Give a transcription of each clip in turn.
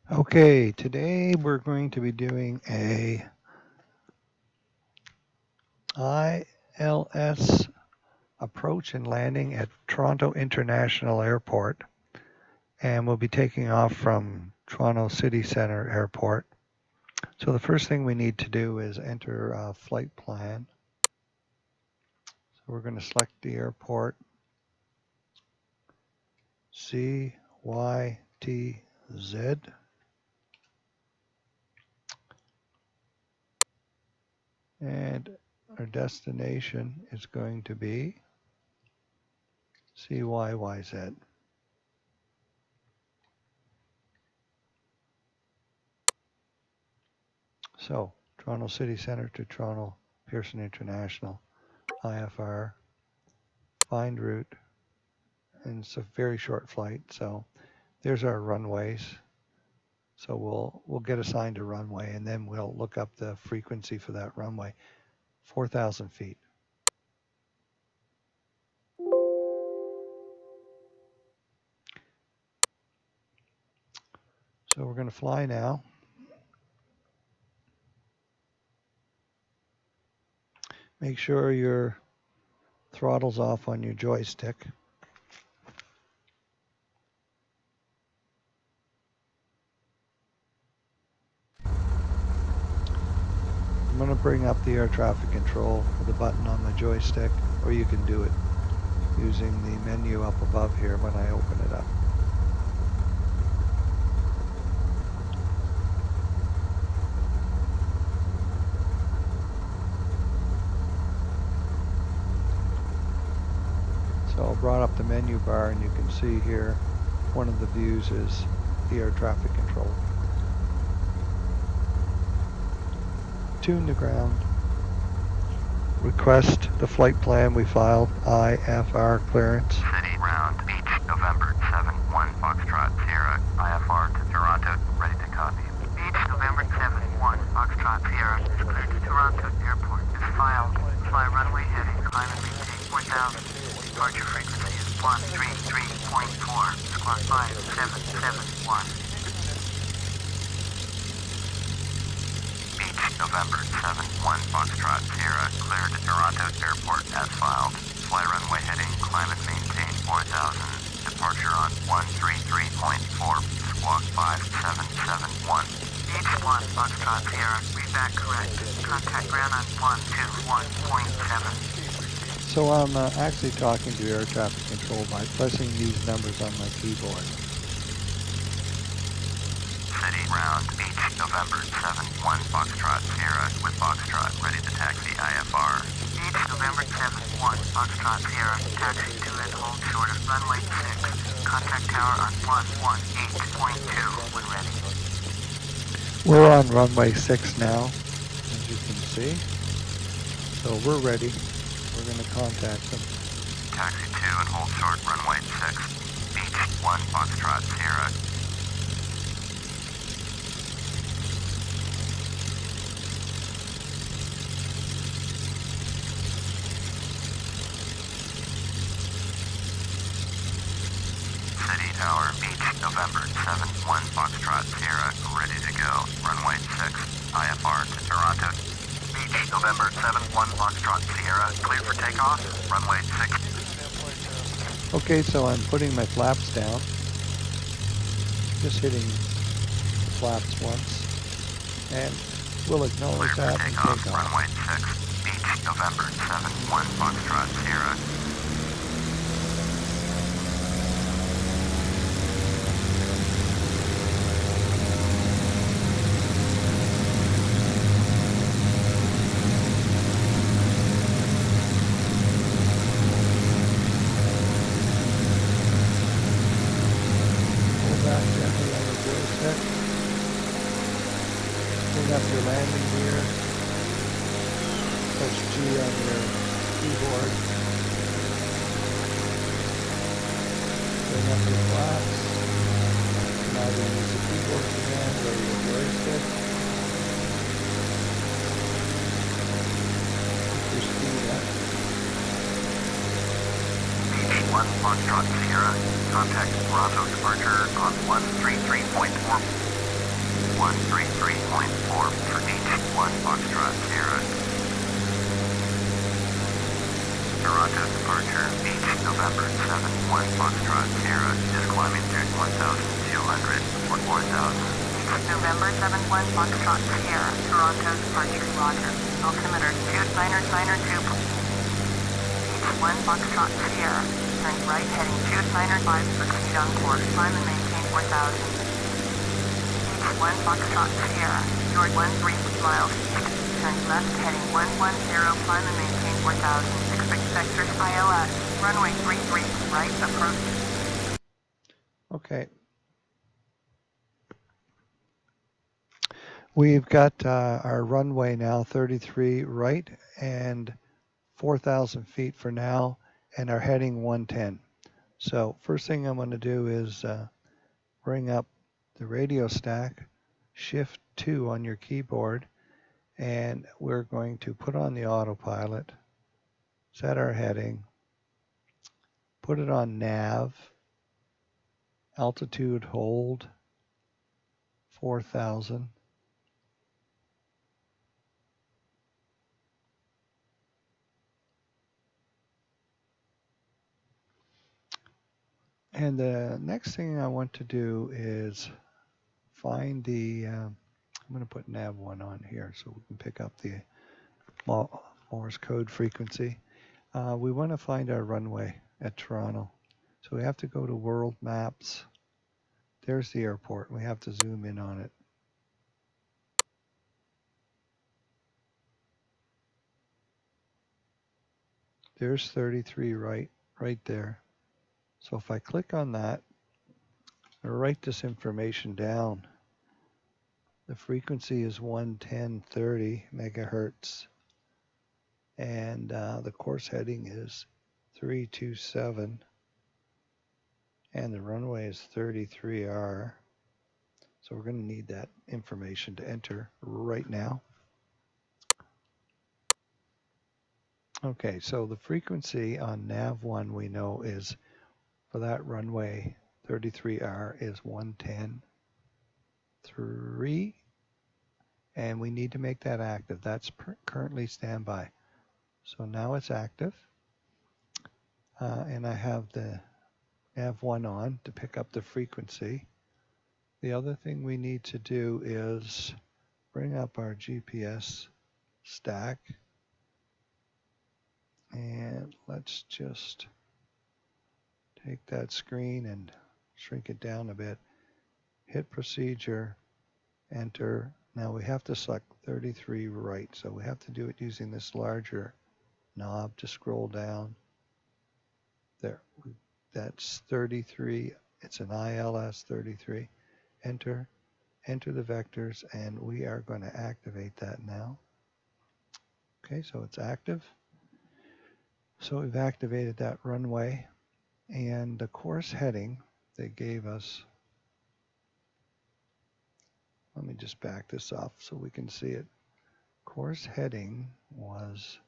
Okay, today we're going to be doing a ILS approach and landing at Toronto International Airport, and we'll be taking off from Toronto City Centre Airport. So the first thing we need to do is enter a flight plan. So we're going to select the airport, CYTZ, and our destination is going to be CYYZ. So, Toronto City Centre to Toronto Pearson International, IFR, find route, and it's a very short flight. So, there's our runways. So we'll get assigned a runway, and then we'll look up the frequency for that runway, 4,000 feet. So we're going to fly now. Make sure your throttle's off on your joystick. I'm going to bring up the air traffic control with the button on the joystick, or you can do it using the menu up above here when I open it up. So I brought up the menu bar, and you can see here one of the views is the air traffic control. Tune the ground. Request the flight plan we filed, IFR clearance. City round, Beach, November 7-1, Foxtrot, Sierra, IFR to Toronto, ready to copy. Beach, November 7-1, Foxtrot, Sierra, is cleared to Toronto Airport. Is filed. Fly runway heading, climb and maintain 4,000. Departure frequency is 133.4, squawk 5771. November 7-1, Foxtrot, Sierra, cleared to Toronto Airport as filed. Fly runway heading, climb and maintain 4,000. Departure on 133.4, squawk 5771. Beach 1, Foxtrot, Sierra, read back correct. Contact ground on 121.7. So I'm actually talking to air traffic control by pressing these numbers on my keyboard. City round, Beach, November 7-1, Foxtrot, Sierra, with Foxtrot, ready to taxi IFR. Beach, November 7-1, Foxtrot, Sierra, taxi to and hold short of runway 6. Contact tower on 118.2 when ready. We're on runway 6 now, as you can see. So we're ready. We're going to contact them. Taxi to and hold short runway 6. Beach 1, Foxtrot, Sierra. Tower, Beach, November 7-1, Foxtrot, Sierra, ready to go. Runway 6, IFR to Toronto. Beach, November 7-1, Foxtrot, Sierra, clear for takeoff. Runway 6. Okay, so I'm putting my flaps down. Just hitting the flaps once. And we'll acknowledge clear that for and takeoff. take off. Runway 6, Beach, November 7-1, Foxtrot, Sierra. Bring up your landing gear, push G on your keyboard, bring up your flaps, now you use the keyboard command or your joystick, keep your speed up. Beach 1, Foxtrot, Sierra, contact Toronto departure on 133.4. 133.4 for Beach 1 Foxtrot Sierra. Toronto departure, Beach, November 7, 1 Foxtrot Sierra, is climbing through 1,200 for 4,000. Beach, November 7, 1 Foxtrot Sierra, Toronto departure, roger. Altimeter 2992. Beach 1 Foxtrot Sierra, turn right heading 295, proceed on course, climb and maintain 4,000. Beach 1 Foxtrot Sierra, short 13 miles east, turn left heading 110, climb and maintain 4,000. Expect sectors ILS, runway 33, right approach. Okay. We've got our runway now 33 right and 4,000 feet for now, and our heading 110. So first thing I'm going to do is bring up the radio stack, shift 2 on your keyboard, and we're going to put on the autopilot, set our heading, put it on nav, altitude hold 4,000. And the next thing I want to do is find the, I'm going to put nav 1 on here so we can pick up the Morse code frequency. We want to find our runway at Toronto. So we have to go to World Maps. There's the airport. We have to zoom in on it. There's 33 right there. So if I click on that, I'll write this information down. The frequency is 110.30 megahertz. And the course heading is 327. And the runway is 33R. So we're going to need that information to enter right now. Okay, so the frequency on nav1 we know is, for that runway 33R, is 110.3, and we need to make that active. That's currently standby. So now it's active, and I have the nav1 on to pick up the frequency. The other thing we need to do is bring up our GPS stack, and let's just take that screen and shrink it down a bit. Hit procedure, enter. Now we have to select 33 right, so we have to do it using this larger knob to scroll down. There, that's 33. It's an ILS 33. Enter the vectors, and we are going to activate that now. Okay, so it's active. So we've activated that runway, and the course heading they gave us, let me just back this off so we can see it. Course heading was,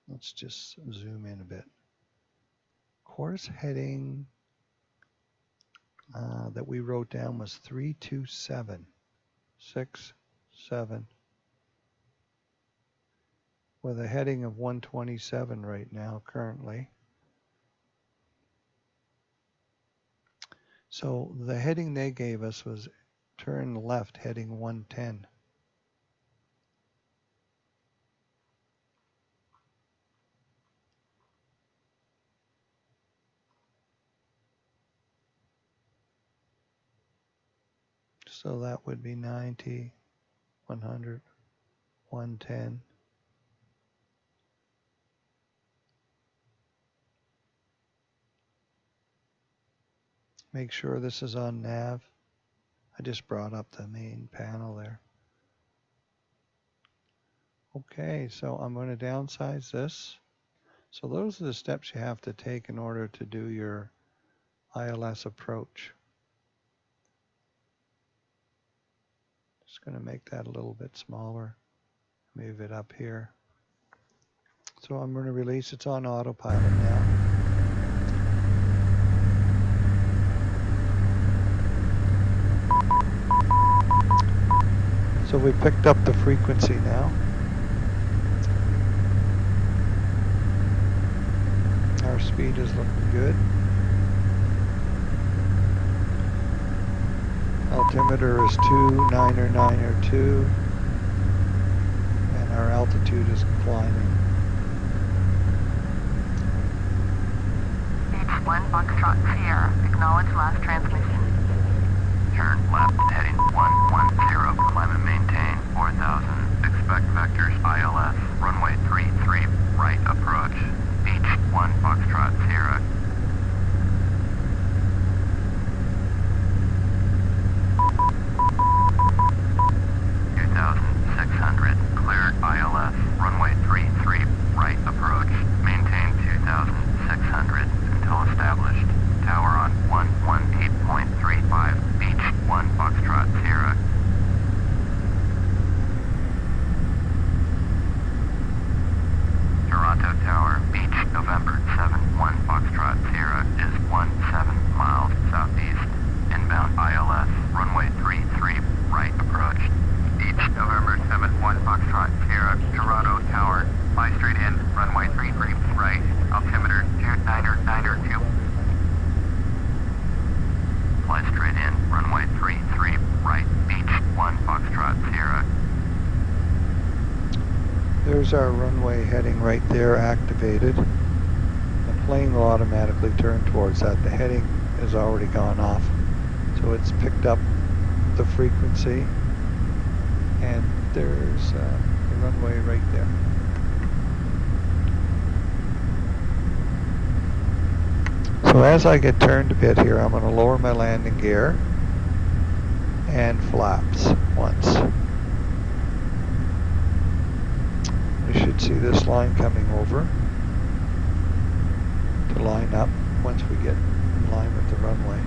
let's just zoom in a bit. Course heading that we wrote down was 32767 with a heading of 127 right now currently. So the heading they gave us was turn left heading 110. So that would be 90, 100, 110. Make sure this is on nav. I just brought up the main panel there. Okay, so I'm going to downsize this. So those are the steps you have to take in order to do your ILS approach. Just going to make that a little bit smaller. Move it up here. So I'm going to release. It's on autopilot now. So we picked up the frequency now. Our speed is looking good. Altimeter is 2,992, and our altitude is climbing. H1 Foxtrot Sierra, acknowledge last transmission. Turn left, heading 110, climb and maintain 4,000. Expect vectors ILS, runway 33, right approach. Beach 1 Foxtrot Sierra. Cleared ILS, runway 33, right approach. Maintain 2,600 until established. Tower on 118.35, Beach 1 Foxtrot Sierra. Toronto Tower, Beach, November 7-1 Foxtrot Sierra is 17 miles southeast. Inbound ILS, runway 33, right approach. Beach, November 7-1 Foxtrot Sierra, Toronto Tower. Fly straight in, runway 33, right. Altimeter 2,992. Fly straight in, runway 33, right. Beach 1 Foxtrot Sierra. There's our runway heading right there, activated. The plane will automatically turn towards that. The heading has already gone off. So it's picked up the frequency, and there's the runway right there. So as I get turned a bit here, I'm going to lower my landing gear and flaps once. We should see this line coming over to line up once we get in line with the runway.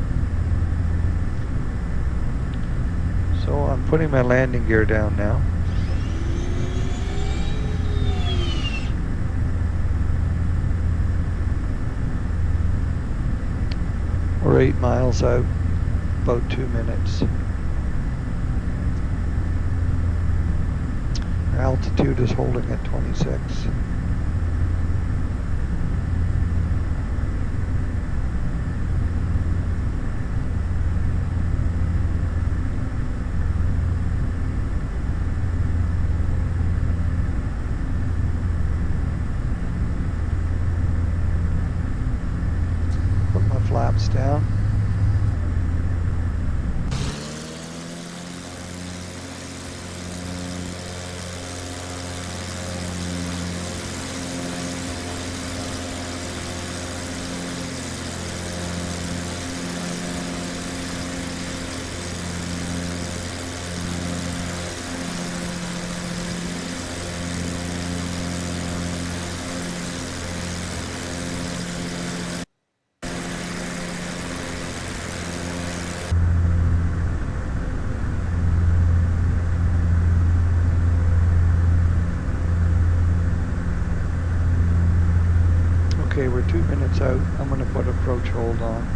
So I'm putting my landing gear down now. We're 8 miles out, about 2 minutes. Our altitude is holding at 26. Put my flaps down. Okay, we're 2 minutes out. I'm going to put approach hold on.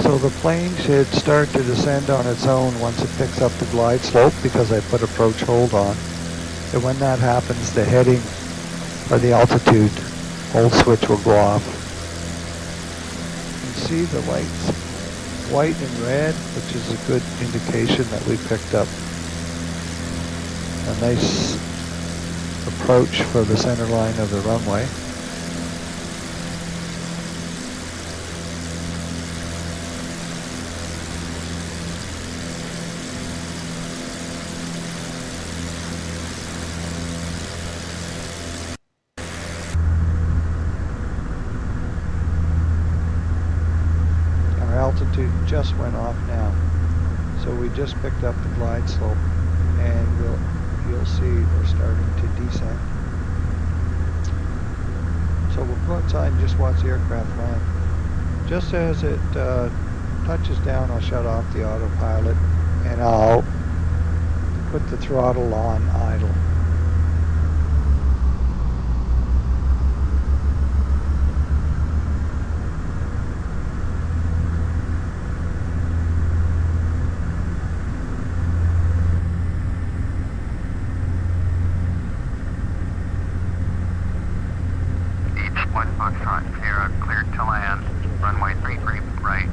So the plane should start to descend on its own once it picks up the glide slope, because I put approach hold on. And when that happens, the heading or the altitude hold switch will go off. You can see the lights, white and red, which is a good indication that we picked up a nice approach for the center line of the runway. altitude just went off now. So we just picked up the glide slope, and you'll see we're starting to descend. So we'll go outside and just watch the aircraft land. Just as it touches down, I'll shut off the autopilot, and I'll put the throttle on idle. Foxtrot Sierra, cleared to land. Runway 33 right.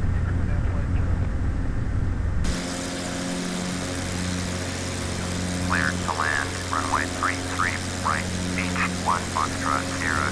Cleared to land. Runway 33 right. Beach 1 Foxtrot Sierra.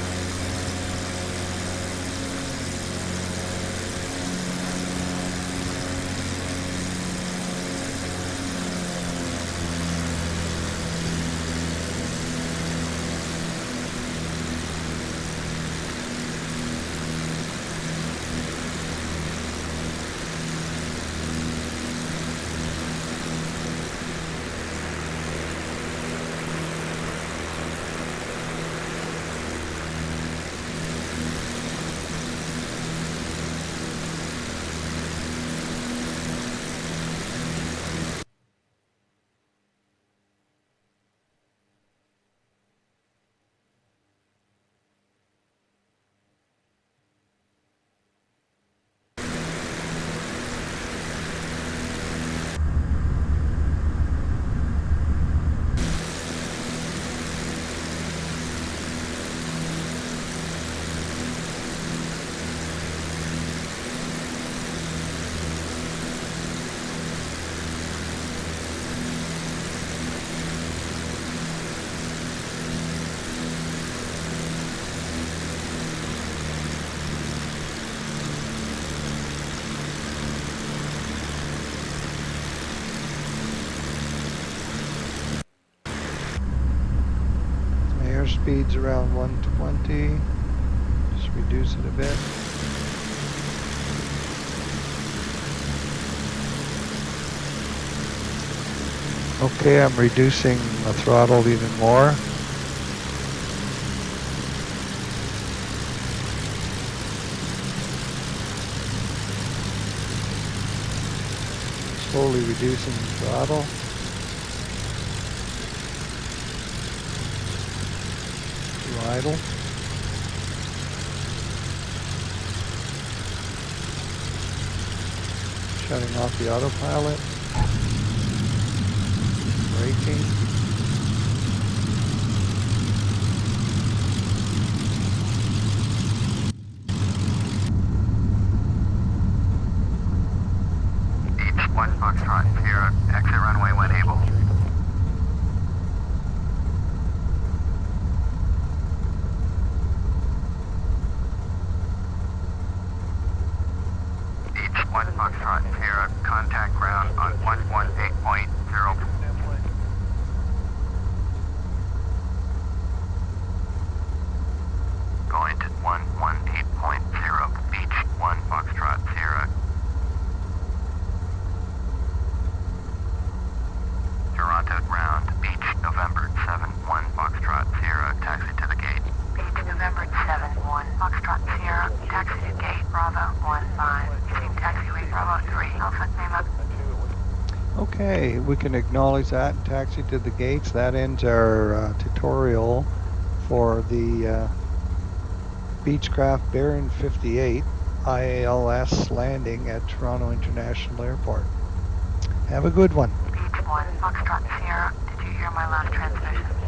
Airspeed's around 120. Just reduce it a bit. Okay, I'm reducing the throttle even more. Slowly reducing the throttle. To idle. Shutting off the autopilot. Braking. Beach 1 Foxtrot Sierra, exit runway when able. Beach 1 Foxtrot Sierra, contact ground on 118.0. Going to 118.0, Beach 1 Foxtrot Sierra. Toronto ground, Beach November 7-1 Foxtrot Sierra, taxi to the gate. Beach November 7-1 Foxtrot Sierra, taxi to gate Bravo 15. Using taxiway Bravo 3, Alpha Lima. Okay, we can acknowledge that and taxi to the gates. That ends our tutorial for the Beechcraft Baron 58 ILS landing at Toronto International Airport. Have a good one. Beach 1 Foxtrot Sierra, did you hear my last transmission?